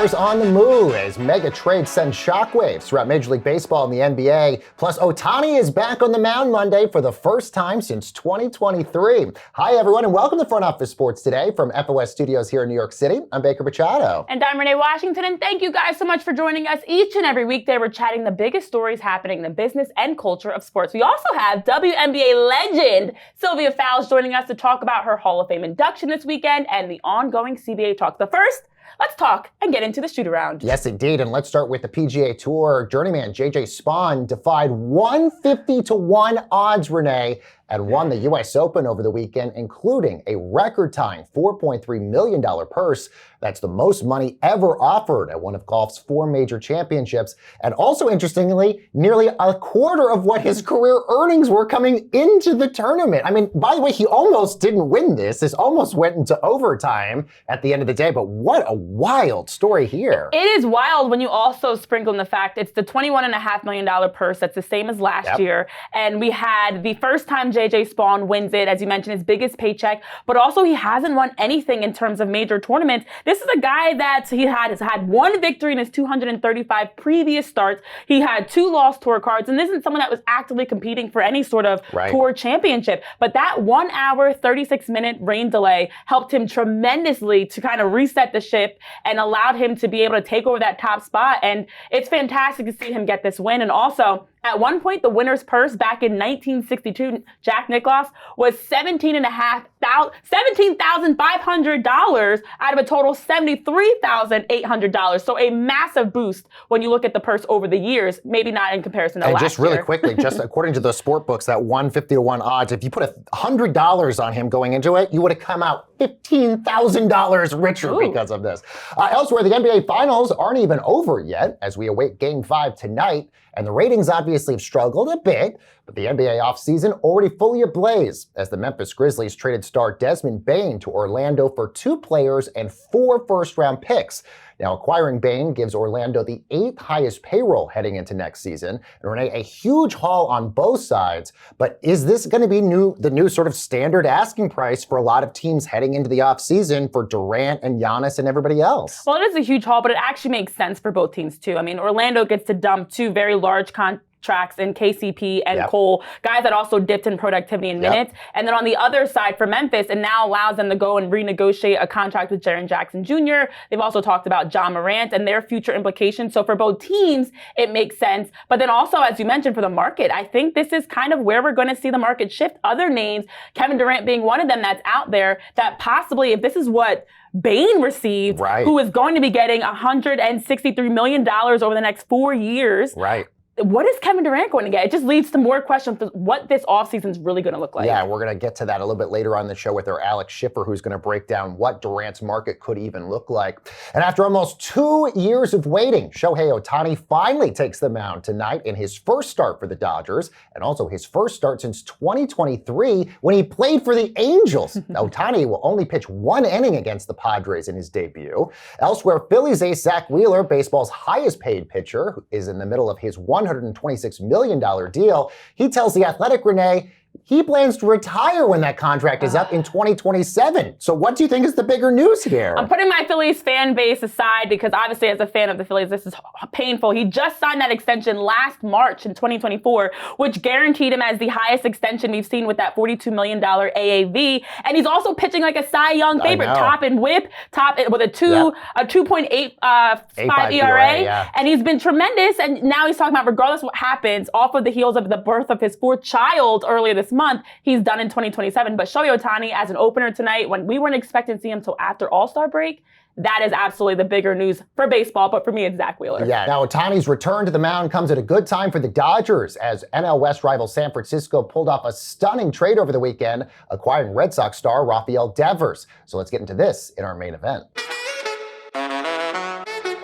stars on the move as mega trades send shockwaves throughout Major League Baseball and the NBA. Plus, Ohtani is back on the mound Monday for the first time since 2023. Hi, everyone, and welcome to Front Office Sports Today from FOS Studios here in New York City. I'm Baker Machado. And I'm Renee Washington, and thank you guys so much for joining us each and every weekday. We're chatting the biggest stories happening in the business and culture of sports. We also have WNBA legend Sylvia Fowles joining us to talk about her Hall of Fame induction this weekend and the ongoing CBA talk. But first, let's talk and get into the shoot-around. Yes, indeed. And let's start with the PGA Tour. Journeyman J.J. Spaun defied 150-1 odds, Renee, and won the U.S. Open over the weekend, including a record-tying $4.3 million purse. That's the most money ever offered at one of golf's 4 major championships. And also, interestingly, nearly a quarter of what his career earnings were coming into the tournament. I mean, by the way, he almost didn't win this. This almost went into overtime at the end of the day. But what a wild story here. It is wild when you also sprinkle in the fact it's the $21.5 million purse. That's the same as last year. And we had the first time J.J. Spaun wins it, as you mentioned, his biggest paycheck, but also he hasn't won anything in terms of major tournaments. This is a guy that has had 1 victory in his 235 previous starts. He had 2 lost tour cards, and this isn't someone that was actively competing for any sort of tour championship. But that 1 hour, 36-minute rain delay helped him tremendously to kind of reset the ship and allowed him to be able to take over that top spot. And it's fantastic to see him get this win. And also, at one point, the winner's purse back in 1962, Jack Nicklaus, was $17,500 out of a total $73,800. So a massive boost when you look at the purse over the years, maybe not in comparison to last year. And just really quickly, just according to the sport books, that 150-1 odds, if you put $100 on him going into it, you would have come out $15,000 richer because of this. Elsewhere, the NBA Finals aren't even over yet as we await Game 5 tonight. And the ratings obviously have struggled a bit, but the NBA offseason already fully ablaze as the Memphis Grizzlies traded star Desmond Bane to Orlando for 2 players and 4 first-round picks. Now, acquiring Bane gives Orlando the 8th highest payroll heading into next season. And Renee, a huge haul on both sides. But is this going to be the new sort of standard asking price for a lot of teams heading into the offseason for Durant and Giannis and everybody else? Well, it is a huge haul, but it actually makes sense for both teams, too. I mean, Orlando gets to dump 2 very large contracts in KCP and Cole, guys that also dipped in productivity in minutes. And then on the other side for Memphis, it now allows them to go and renegotiate a contract with Jaren Jackson Jr. They've also talked about John Morant and their future implications. So for both teams, it makes sense. But then also, as you mentioned, for the market, I think this is kind of where we're going to see the market shift. Other names, Kevin Durant being one of them that's out there, that possibly, if this is what Bane received, who is going to be getting $163 million over the next 4 years. What is Kevin Durant going to get? It just leads to more questions of what this offseason is really going to look like. Yeah, we're going to get to that a little bit later on the show with our Alex Schiffer, who's going to break down what Durant's market could even look like. And after almost 2 years of waiting, Shohei Ohtani finally takes the mound tonight in his first start for the Dodgers, and also his first start since 2023 when he played for the Angels. Ohtani will only pitch 1 inning against the Padres in his debut. Elsewhere, Phillies ace Zach Wheeler, baseball's highest paid pitcher, who is in the middle of his $126 million deal. He tells The Athletic, Renee, he plans to retire when that contract is up in 2027. So what do you think is the bigger news here? I'm putting my Phillies fan base aside because obviously as a fan of the Phillies, this is painful. He just signed that extension last March in 2024, which guaranteed him as the highest extension we've seen with that $42 million AAV. And he's also pitching like a Cy Young favorite, top in whip, top with a 2.85 ERA. And he's been tremendous. And now he's talking about regardless of what happens, off of the heels of the birth of his 4th child earlier this month, he's done in 2027. But Shohei Ohtani as an opener tonight, when we weren't expecting to see him until after All-Star break, that is absolutely the bigger news for baseball, but for me, it's Zach Wheeler. Yeah, now Ohtani's return to the mound comes at a good time for the Dodgers as NL West rival San Francisco pulled off a stunning trade over the weekend, acquiring Red Sox star Rafael Devers. So let's get into this in our main event.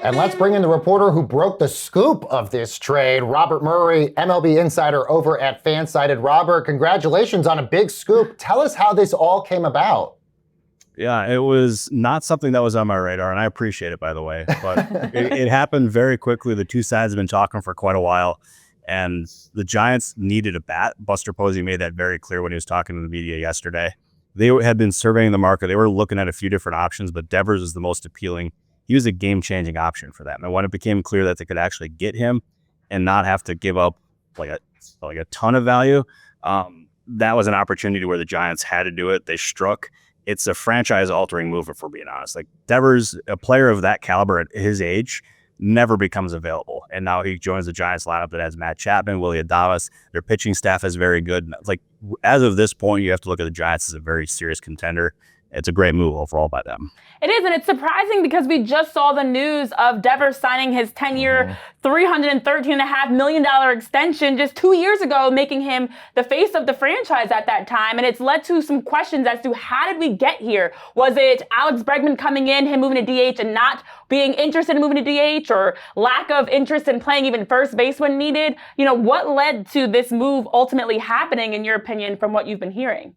And let's bring in the reporter who broke the scoop of this trade, Robert Murray, MLB insider over at Fansided. Robert, congratulations on a big scoop. Tell us how this all came about. Yeah, it was not something that was on my radar, and I appreciate it, by the way. But it happened very quickly. The two sides have been talking for quite a while, and the Giants needed a bat. Buster Posey made that very clear when he was talking to the media yesterday. They had been surveying the market. They were looking at a few different options, but Devers is the most appealing. he was a game-changing option for them. And when it became clear that they could actually get him and not have to give up like a ton of value, that was an opportunity where the Giants had to do it. They struck. It's a franchise-altering move, if we're being honest. Like Devers, a player of that caliber at his age, never becomes available. And now he joins the Giants lineup that has Matt Chapman, Willie Adames. Their pitching staff is very good. Like, as of this point, you have to look at the Giants as a very serious contender. It's a great move overall by them. It is, and it's surprising because we just saw the news of Devers signing his 10-year, $313.5 million extension just 2 years ago, making him the face of the franchise at that time. And it's led to some questions as to how did we get here? Was it Alex Bregman coming in, him moving to DH and not being interested in moving to DH, or lack of interest in playing even first base when needed? You know, what led to this move ultimately happening, in your opinion, from what you've been hearing?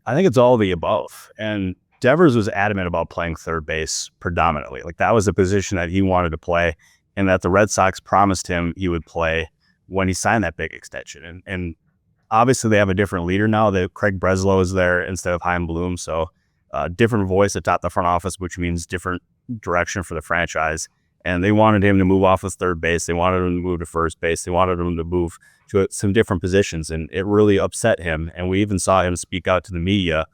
I think it's all of the above. And Devers was adamant about playing third base predominantly. Like, that was the position that he wanted to play and that the Red Sox promised him he would play when he signed that big extension. And obviously they have a different leader now. That Craig Breslow is there instead of Chaim Bloom. So different voice atop the front office, which means different direction for the franchise. And they wanted him to move off of third base. They wanted him to move to first base. They wanted him to move to some different positions. And it really upset him. And we even saw him speak out to the media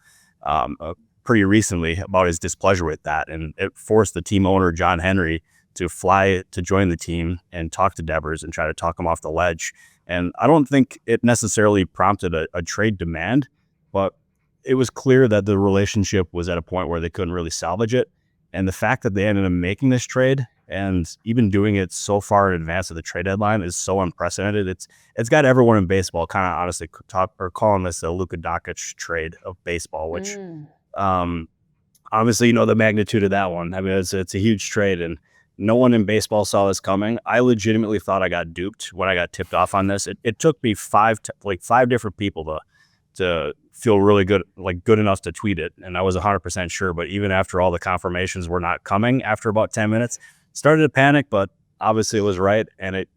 pretty recently about his displeasure with that. And it forced the team owner, John Henry, to fly to join the team and talk to Devers and try to talk him off the ledge. And I don't think it necessarily prompted a trade demand, but it was clear that the relationship was at a point where they couldn't really salvage it. And the fact that they ended up making this trade and even doing it so far in advance of the trade deadline is so unprecedented. It's got everyone in baseball kind of honestly calling this a Luka Dončić trade of baseball, which obviously, you know, the magnitude of that one. I mean, it's a huge trade, and no one in baseball saw this coming. I legitimately thought I got duped when I got tipped off on this. It took me five different people to feel really good enough to tweet it, and I was 100% sure. But even after all the confirmations were not coming, after about 10 minutes, started to panic. But obviously, it was right, and it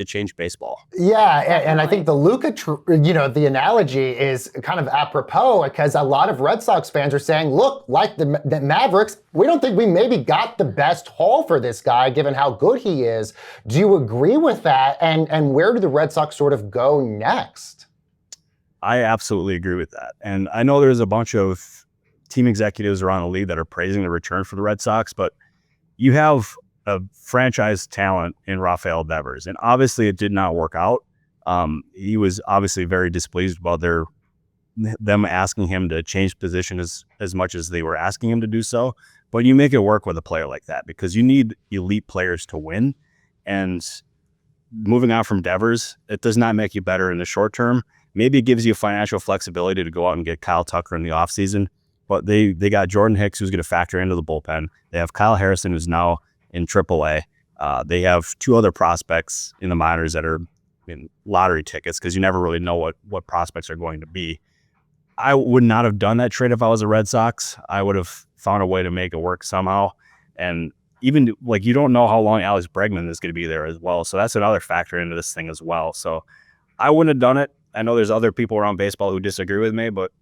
changed baseball. Yeah, and I think the Luka, the analogy is kind of apropos because a lot of Red Sox fans are saying, look, like the Mavericks, we don't think we maybe got the best haul for this guy given how good he is. Do you agree with that? And where do the Red Sox sort of go next? I absolutely agree with that. And I know there's a bunch of team executives around the league that are praising the return for the Red Sox, but you have a franchise talent in Rafael Devers, and obviously it did not work out. He was obviously very displeased about them asking him to change position as much as they were asking him to do so. But you make it work with a player like that because you need elite players to win. And moving on from Devers, it does not make you better in the short term. Maybe it gives you financial flexibility to go out and get Kyle Tucker in the offseason. But they got Jordan Hicks, who's going to factor into the bullpen. They have Kyle Harrison, who's now in AAA. They have two other prospects in the minors that are in lottery tickets because you never really know what prospects are going to be. I would not have done that trade if I was a Red Sox. I would have found a way to make it work somehow. And even you don't know how long Alex Bregman is going to be there as well. So that's another factor into this thing as well. So I wouldn't have done it. I know there's other people around baseball who disagree with me, but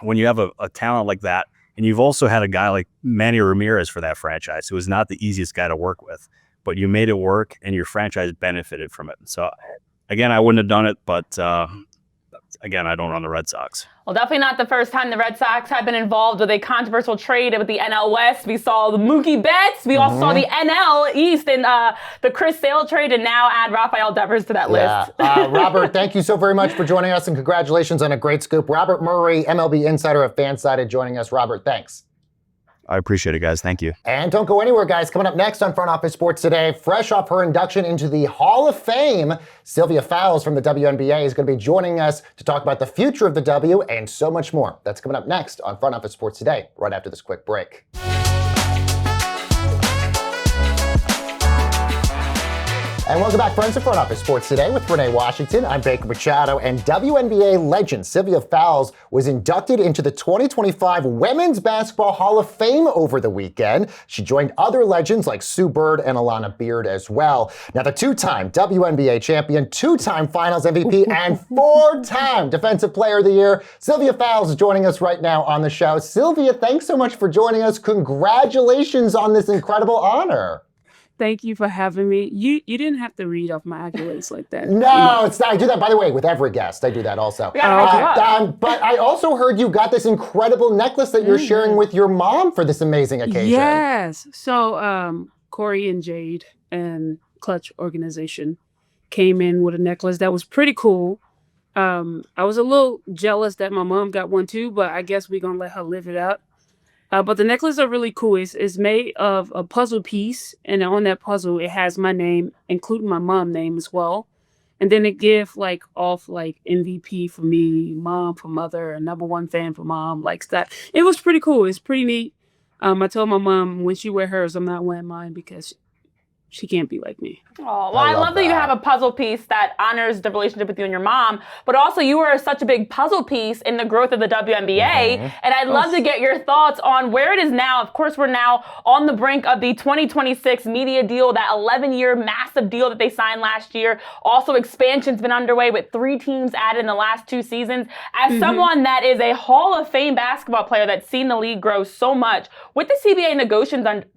when you have a talent like that, and you've also had a guy like Manny Ramirez for that franchise, who is not the easiest guy to work with, but you made it work and your franchise benefited from it. So again, I wouldn't have done it, but again, I don't run the Red Sox. Well, definitely not the first time the Red Sox have been involved with a controversial trade with the NL West. We saw the Mookie Betts. We also saw the NL East in the Chris Sale trade, and now add Rafael Devers to that list. Robert, thank you so very much for joining us, and congratulations on a great scoop. Robert Murray, MLB insider of Fansided, joining us. Robert, thanks. I appreciate it, guys. Thank you. And don't go anywhere, guys. Coming up next on Front Office Sports Today, fresh off her induction into the Hall of Fame, Sylvia Fowles from the WNBA is going to be joining us to talk about the future of the W and so much more. That's coming up next on Front Office Sports Today, right after this quick break. And welcome back, friends, to Front Office Sports Today with Renee Washington. I'm Baker Machado, and WNBA legend Sylvia Fowles was inducted into the 2025 Women's Basketball Hall of Fame over the weekend. She joined other legends like Sue Bird and Alana Beard as well. Now, the two-time WNBA champion, two-time Finals MVP, and four-time Defensive Player of the Year, Sylvia Fowles is joining us right now on the show. Sylvia, thanks so much for joining us. Congratulations on this incredible honor. Thank you for having me. You didn't have to read off my accolades like that. No, it's not. I do that, by the way, with every guest. I do that also. But I also heard you got this incredible necklace that you're sharing with your mom for this amazing occasion. Yes. So Corey and Jade and Clutch Organization came in with a necklace that was pretty cool. I was a little jealous that my mom got one too, but I guess we're going to let her live it out. But the necklace are really cool. It's made of a puzzle piece, and on that puzzle, it has my name, including my mom's name as well. And then it gives off MVP for me, mom for mother, and #1 fan for mom, likes that. It was pretty cool. It's pretty neat. I told my mom when she wear hers, I'm not wearing mine because she can't be like me. Oh, well, I love that you have a puzzle piece that honors the relationship with you and your mom, but also you are such a big puzzle piece in the growth of the WNBA. And I'd love to get your thoughts on where it is now. Of course, we're now on the brink of the 2026 media deal, that 11-year massive deal that they signed last year. Also, expansion's been underway with 3 teams added in the last 2 seasons. As someone that is a Hall of Fame basketball player that's seen the league grow so much, with the CBA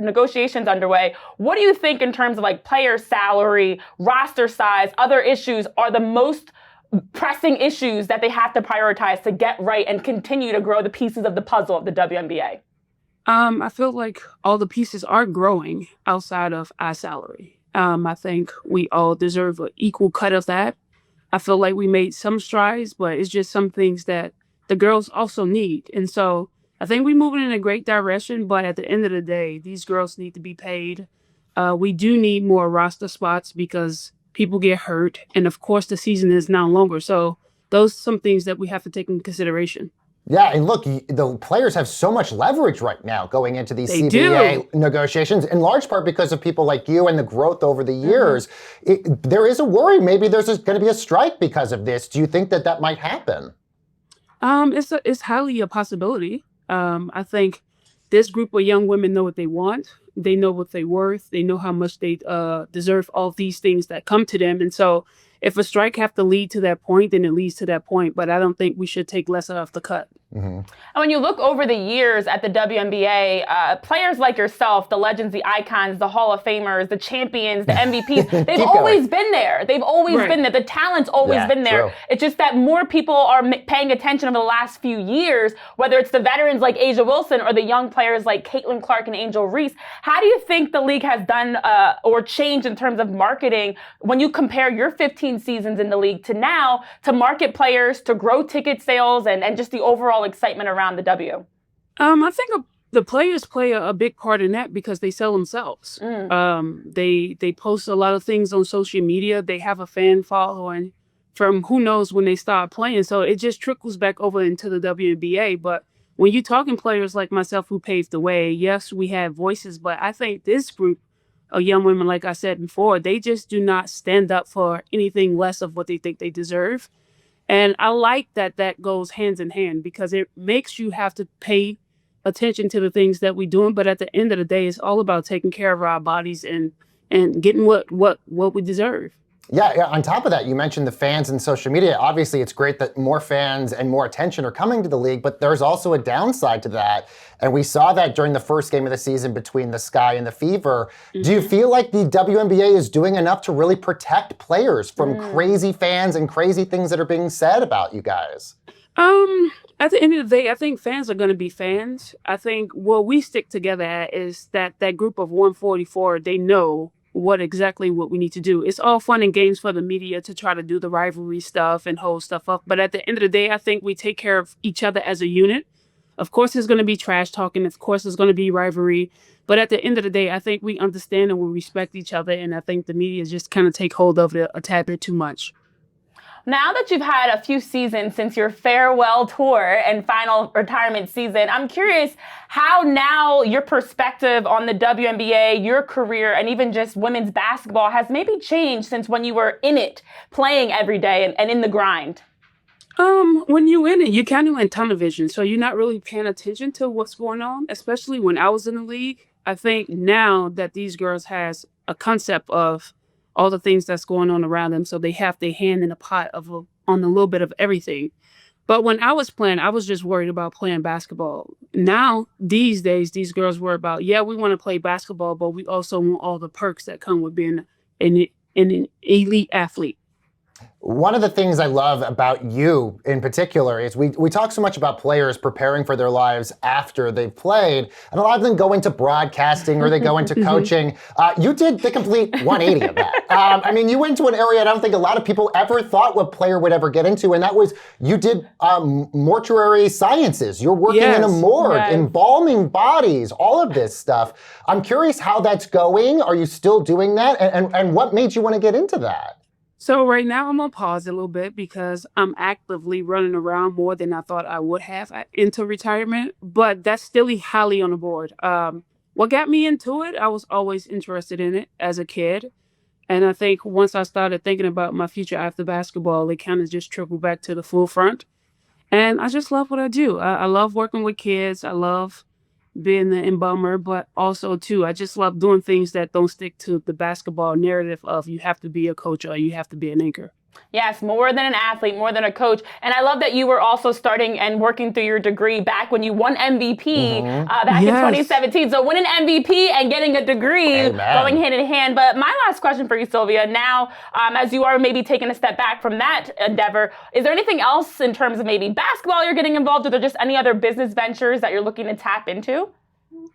negotiations underway, what do you think in terms of player salary, roster size, other issues are the most pressing issues that they have to prioritize to get right and continue to grow the pieces of the puzzle of the WNBA? I feel like all the pieces are growing outside of our salary. I think we all deserve an equal cut of that. I feel like we made some strides, but it's just some things that the girls also need. And so I think we're moving in a great direction, but at the end of the day, these girls need to be paid. We do need more roster spots because people get hurt. And of course, the season is now longer. So those are some things that we have to take into consideration. Yeah, and look, the players have so much leverage right now going into these CBA negotiations, in large part because of people like you and the growth over the years. There is a worry maybe there's going to be a strike because of this. Do you think that that might happen? It's highly a possibility. I think this group of young women know what they want. They know what they're worth. They know how much they deserve all these things that come to them. And so if a strike have to lead to that point, then it leads to that point. But I don't think we should take less off the cut. And when you look over the years at the WNBA, players like yourself, the legends, the icons, the Hall of Famers, the champions, the MVPs, they've always been there. They've always been there. The talent's always been there. True. It's just that more people are paying attention over the last few years, whether it's the veterans like A'ja Wilson or the young players like Caitlin Clark and Angel Reese. How do you think the league has done or changed in terms of marketing when you compare your 15 seasons in the league to now to market players, to grow ticket sales and just the overall excitement around the W? I think the players play a big part in that because they sell themselves. They post a lot of things on social media. They have a fan following from who knows when they start playing. So it just trickles back over into the WNBA. But when you're talking players like myself who paved the way, yes, we have voices, but I think this group of young women, like I said before, they just do not stand up for anything less of what they think they deserve. And I like that goes hands in hand because it makes you have to pay attention to the things that we're doing. But at the end of the day, it's all about taking care of our bodies and getting what we deserve. Yeah, on top of that, you mentioned the fans and social media. Obviously, it's great that more fans and more attention are coming to the league, but there's also a downside to that. And we saw that during the first game of the season between the Sky and the Fever. Do you feel like the WNBA is doing enough to really protect players from crazy fans and crazy things that are being said about you guys? At the end of the day, I think fans are going to be fans. I think what we stick together at is that group of 144, they know what we need to do. It's all fun and games for the media to try to do the rivalry stuff and hold stuff up. But at the end of the day, I think we take care of each other as a unit. Of course, there's going to be trash talking. Of course, there's going to be rivalry. But at the end of the day, I think we understand and we respect each other. And I think the media just kind of take hold of it a tad bit too much. Now that you've had a few seasons since your farewell tour and final retirement season, I'm curious how now your perspective on the WNBA, your career, and even just women's basketball has maybe changed since when you were in it, playing every day and in the grind. When you in it, you kind of in tunnel vision, so you're not really paying attention to what's going on, especially when I was in the league. I think now that these girls has a concept of all the things that's going on around them, so they have their hand in the pot on a little bit of everything. But when I was playing, I was just worried about playing basketball. Now, these days, these girls worry about, we want to play basketball, but we also want all the perks that come with being an elite athlete. One of the things I love about you in particular is we talk so much about players preparing for their lives after they've played, and a lot of them go into broadcasting or they go into coaching. You did the complete 180 of that. I mean, you went to an area I don't think a lot of people ever thought what player would ever get into, and that was you did mortuary sciences. You're working in a morgue, embalming bodies, all of this stuff. I'm curious how that's going. Are you still doing that? And what made you want to get into that? So right now I'm on pause a little bit because I'm actively running around more than I thought I would have into retirement, but that's still highly on the board. What got me into it, I was always interested in it as a kid. And I think once I started thinking about my future after basketball, it kind of just trickled back to the full front. And I just love what I do. I love working with kids. I love being the embalmer, but also too, I just love doing things that don't stick to the basketball narrative of you have to be a coach or you have to be an anchor. Yes, more than an athlete, more than a coach. And I love that you were also starting and working through your degree back when you won MVP back in 2017. So winning MVP and getting a degree going hand in hand. But my last question for you, Sylvia, now as you are maybe taking a step back from that endeavor, is there anything else in terms of maybe basketball you're getting involved with or just any other business ventures that you're looking to tap into?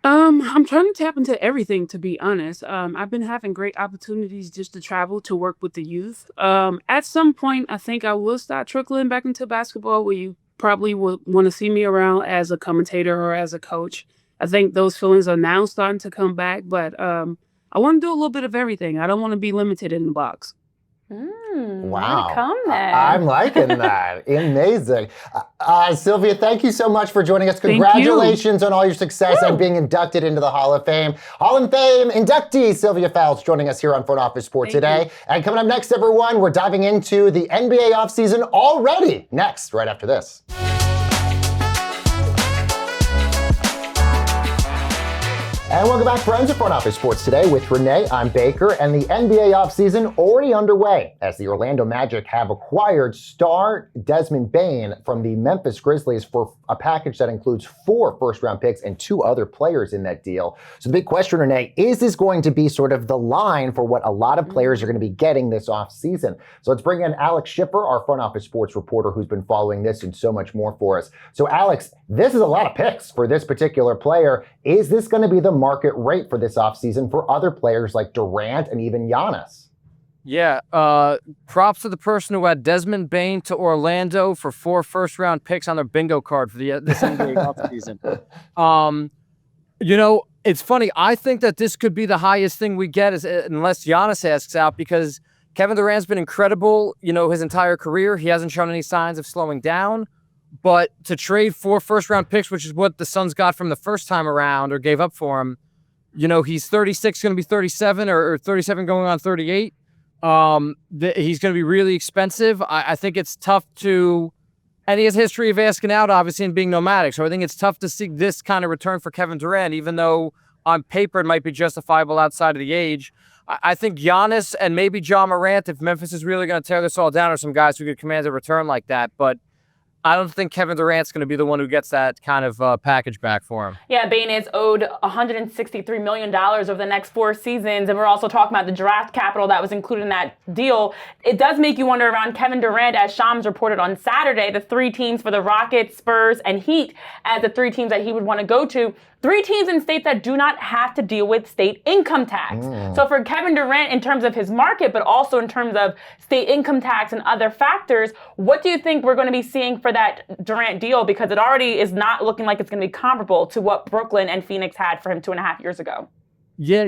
I'm trying to tap into everything, to be honest. I've been having great opportunities just to travel to work with the youth. At some point, I think I will start trickling back into basketball where you probably will want to see me around as a commentator or as a coach. I think those feelings are now starting to come back, but I want to do a little bit of everything. I don't want to be limited in the box. Wow. Come then. I'm liking that. Amazing. Sylvia, thank you so much for joining us. Congratulations on all your success and being inducted into the Hall of Fame. Hall of Fame inductee Sylvia Fowles joining us here on Front Office Sports today. And coming up next, everyone, we're diving into the NBA offseason already. Next, right after this. And welcome back, friends, to Front Office Sports Today with Renee. I'm Baker, and the NBA offseason already underway as the Orlando Magic have acquired star Desmond Bane from the Memphis Grizzlies for a package that includes 4 first-round picks and 2 other players in that deal. So the big question, Renee, is this going to be sort of the line for what a lot of players are going to be getting this offseason? So let's bring in Alex Schiffer, our Front Office Sports reporter, who's been following this and so much more for us. So Alex, this is a lot of picks for this particular player. Is this going to be the market rate for this offseason for other players like Durant and even Giannis? Yeah, props to the person who had Desmond Bane to Orlando for 4 first-round picks on their bingo card for this NBA offseason. You know, it's funny. I think that this could be the highest thing we get unless Giannis asks out, because Kevin Durant's been incredible, his entire career. He hasn't shown any signs of slowing down. But to trade 4 first-round picks, which is what the Suns got from the first time around or gave up for him, he's 36, going to be 37 or 37 going on 38. He's going to be really expensive. I think it's tough and he has a history of asking out, obviously, and being nomadic. So I think it's tough to see this kind of return for Kevin Durant, even though on paper it might be justifiable outside of the age. I think Giannis and maybe Ja Morant, if Memphis is really going to tear this all down, are some guys who could command a return like that. But I don't think Kevin Durant's going to be the one who gets that kind of package back for him. Yeah, Bane is owed $163 million over the next 4 seasons. And we're also talking about the draft capital that was included in that deal. It does make you wonder around Kevin Durant, as Shams reported on Saturday, the 3 teams for the Rockets, Spurs, and Heat as the 3 teams that he would want to go to. 3 teams in states that do not have to deal with state income tax. So for Kevin Durant, in terms of his market, but also in terms of state income tax and other factors, what do you think we're going to be seeing for that Durant deal? Because it already is not looking like it's going to be comparable to what Brooklyn and Phoenix had for him 2.5 years ago. Yeah,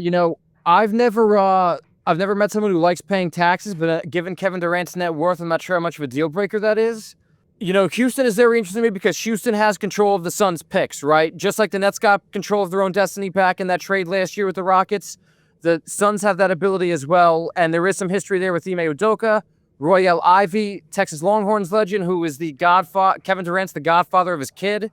I've never I've never met someone who likes paying taxes, but given Kevin Durant's net worth, I'm not sure how much of a deal breaker that is. You know, Houston is very interesting to me because Houston has control of the Suns' picks, right? Just like the Nets got control of their own destiny back in that trade last year with the Rockets, the Suns have that ability as well, and there is some history there with Ime Udoka, Royale Ivey, Texas Longhorns legend, who is the godfather. Kevin Durant's the godfather of his kid,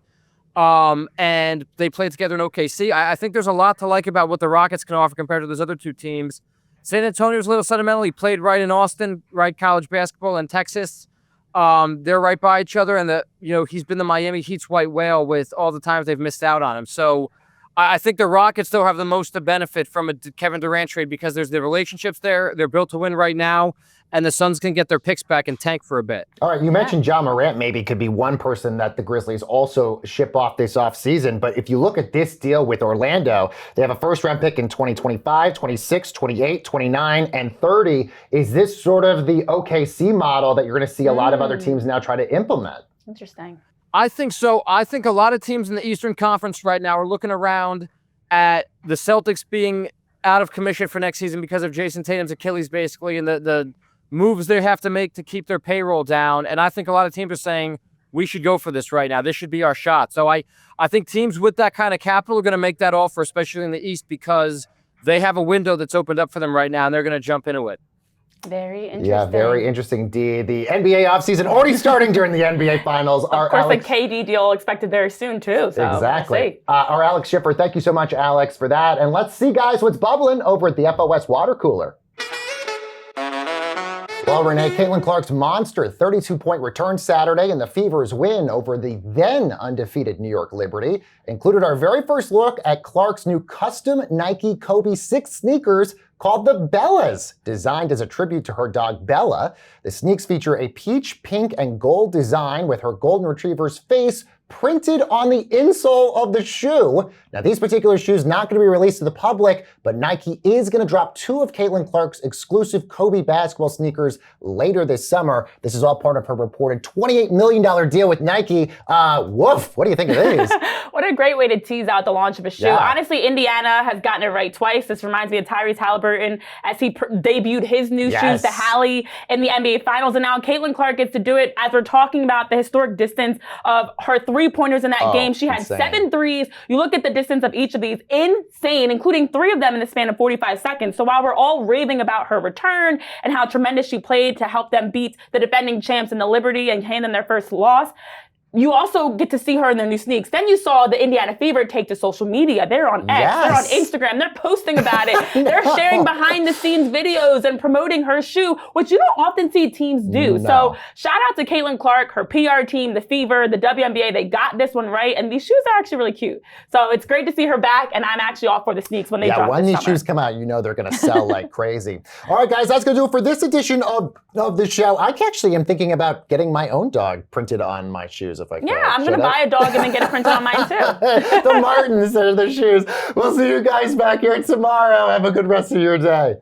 and they played together in OKC. I think there's a lot to like about what the Rockets can offer compared to those other two teams. San Antonio's a little sentimental. He played right in Austin, right college basketball in Texas. They're right by each other, and he's been the Miami Heat's white whale with all the times they've missed out on him. So I think the Rockets still have the most to benefit from a Kevin Durant trade because there's the relationships there. They're built to win right now, and the Suns can get their picks back and tank for a bit. All right, you mentioned Ja Morant maybe could be one person that the Grizzlies also ship off this offseason. But if you look at this deal with Orlando, they have a first-round pick in 2025, 26, 28, 29, and 30. Is this sort of the OKC model that you're going to see a lot of other teams now try to implement? Interesting. I think so. I think a lot of teams in the Eastern Conference right now are looking around at the Celtics being out of commission for next season because of Jason Tatum's Achilles, basically, and the moves they have to make to keep their payroll down. And I think a lot of teams are saying, we should go for this right now. This should be our shot. So I think teams with that kind of capital are going to make that offer, especially in the East, because they have a window that's opened up for them right now, and they're going to jump into it. Very interesting. Yeah, very interesting, indeed. The NBA offseason already starting during the NBA Finals. Of course, the KD deal expected very soon, too. So exactly. We'll see. Our Alex Schiffer, thank you so much, Alex, for that. And let's see, guys, what's bubbling over at the FOS water cooler. Well, Renee, Caitlin Clark's monster 32-point return Saturday and the Fever's win over the then undefeated New York Liberty included our very first look at Clark's new custom Nike Kobe 6 sneakers called the Bellas, designed as a tribute to her dog Bella. The sneaks feature a peach, pink, and gold design with her golden retriever's face printed on the insole of the shoe. Now, these particular shoes not going to be released to the public, but Nike is going to drop 2 of Caitlin Clark's exclusive Kobe basketball sneakers later this summer. This is all part of her reported $28 million deal with Nike. Woof, what do you think of these? What a great way to tease out the launch of a shoe. Yeah. Honestly, Indiana has gotten it right twice. This reminds me of Tyrese Halliburton as he debuted his new shoes to Hallie in the NBA Finals. And now Caitlin Clark gets to do it as we're talking about the historic distance of her three-pointers in that game. She had 7 threes. You look at the distance of each of these, insane, including 3 of them in the span of 45 seconds. So while we're all raving about her return and how tremendous she played to help them beat the defending champs in the Liberty and hand them their first loss, you also get to see her in their new sneaks. Then you saw the Indiana Fever take to social media. They're on X, they're on Instagram, they're posting about it. They're sharing behind the scenes videos and promoting her shoe, which you don't often see teams do. So shout out to Caitlin Clark, her PR team, the Fever, the WNBA. They got this one right. And these shoes are actually really cute. So it's great to see her back. And I'm actually all for the sneaks when they drop when this these summer. shoes come out, you know they're going to sell like crazy. All right, guys, that's going to do it for this edition of the show. I actually am thinking about getting my own dog printed on my shoes if I could. Yeah, I'm going to buy a dog and then get it printed on mine too. The Martins instead of the shoes. We'll see you guys back here tomorrow. Have a good rest of your day.